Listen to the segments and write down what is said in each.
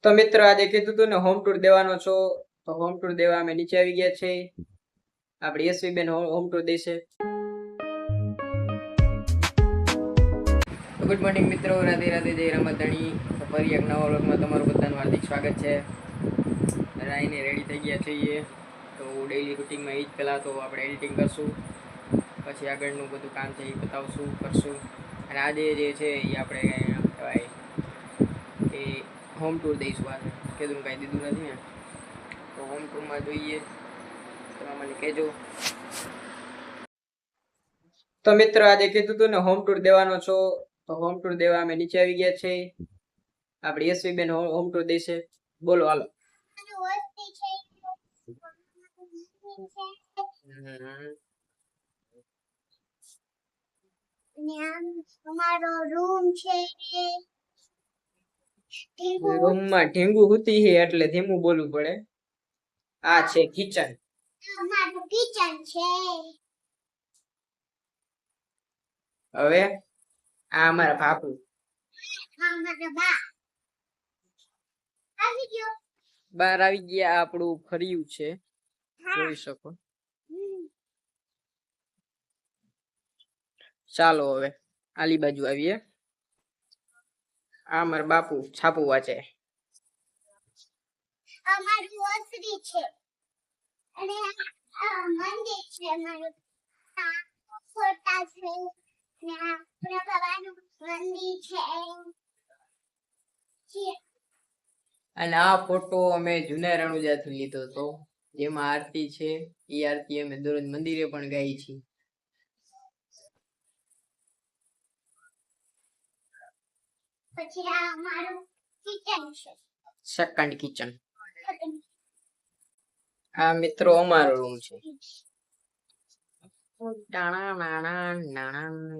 તો મિત્રો આજે કીધું હતું ને હોમ ટૂર દેવાનો છો, તો હોમ ટૂર દેવા અમે નીચે આવી ગયા છે. આપણી યશવી બેન હોમ ટૂર દેશે. ગુડ મોર્નિંગ મિત્રો, રાધે રાધે, જય રમતણી. તો ફરી એક નવા વ્લોગમાં તમારું બધાનું હાર્દિક સ્વાગત છે. આવીને રેડી થઈ ગયા છીએ. તો ડેઈલી રૂટીનમાં એ જ પહેલાં તો આપણે એડિટિંગ કરશું, પછી આગળનું બધું કામ છે એ બતાવશું કરશું. અને આજે જે છે એ આપણે કહેવાય એ હોમ ટૂર દઈશું. આજે કીધું કાંઈ દીધું નથી ને, તો હોમ ટૂરમાં જોઈએ તમે મને કહેજો. તો મિત્રો આજે કીધું હતું ને હોમ ટૂર દેવાનો છો, તો હોમ ટૂર દેવા અમે નીચે આવી ગયા છે. આપણી યશવી બેન હોમ ટૂર દેશે. બોલો હાલો. અમારો રૂમ છે, રૂમમાં ઢીંગુ હુતી છે એટલે ધીમું બોલવું પડે. આ છે કિચન. અમારું કિચન છે. હવે આ અમારા બાપુ. અમારા બા આવી ગયો. બહાર આવી ગયા. આપણું ફર્યું છે, જોઈ શકો. ચાલો હવે આલી બાજુ આવીએ. આ મારા બાપુ છાપું વાંચે. અમારું ઓસરી છે અને આ મંદિર છે. અમારું ફોટા છે ને આપણા બાબાનું મંદિર છે. અને આ ફોટો અમે જૂના રણુજાથી લીધો હતો, જેમાં આરતી છે. એ આરતી અમે દરરોજ મંદિરે પણ ગાઈ છીએ. પછી આ અમારું કિચન છે, સેકન્ડ કિચન. આ મિત્રો અમારો રૂમ છે.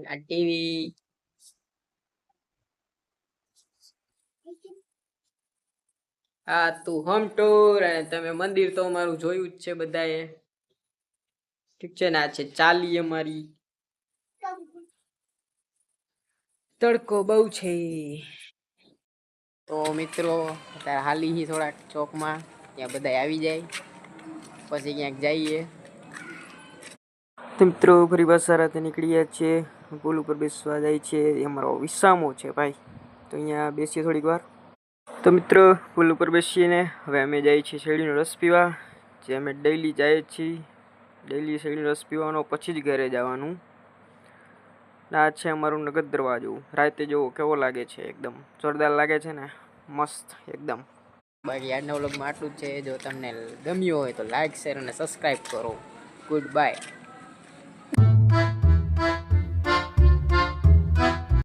આ ટીવી. આ તું હોમ ટૂર, અને તમે મંદિર તો અમારું જોયું જ છે બધાએ, ઠીક છે ને. આ છે ચાલી અમારી. તડકો બહુ છે. તો મિત્રો અત્યારે હાલી થોડાક ચોકમાં, ત્યાં બધા આવી જાય પછી ક્યાંક જઈએ. તો મિત્રો ફરી બસ સાથે નીકળીએ છીએ. પુલ ઉપર બેસવા જાય છે. અમારો વિસામો છે ભાઈ, તો અહીંયા બેસીએ થોડીક વાર. તો મિત્રો પુલ ઉપર બેસીને હવે અમે જઈએ છીએ શેરડીનો રસ પીવા, જે અમે ડેઈલી જઈએ છીએ. ડેઈલી શેરડીનો રસ પીવાનો પછી જ ઘરે જવાનું. આ છે અમારું નગદ દરવાજો. રાતે જોવો કેવો લાગે છે, એકદમ જોરદાર લાગે છે ને, મસ્ત એકદમ. બાકી આજના વ્લોગમાં આટલું જ છે. જો તમને ગમ્યું હોય તો લાઈક, શેર અને સબસ્ક્રાઈબ કરો. Good bye.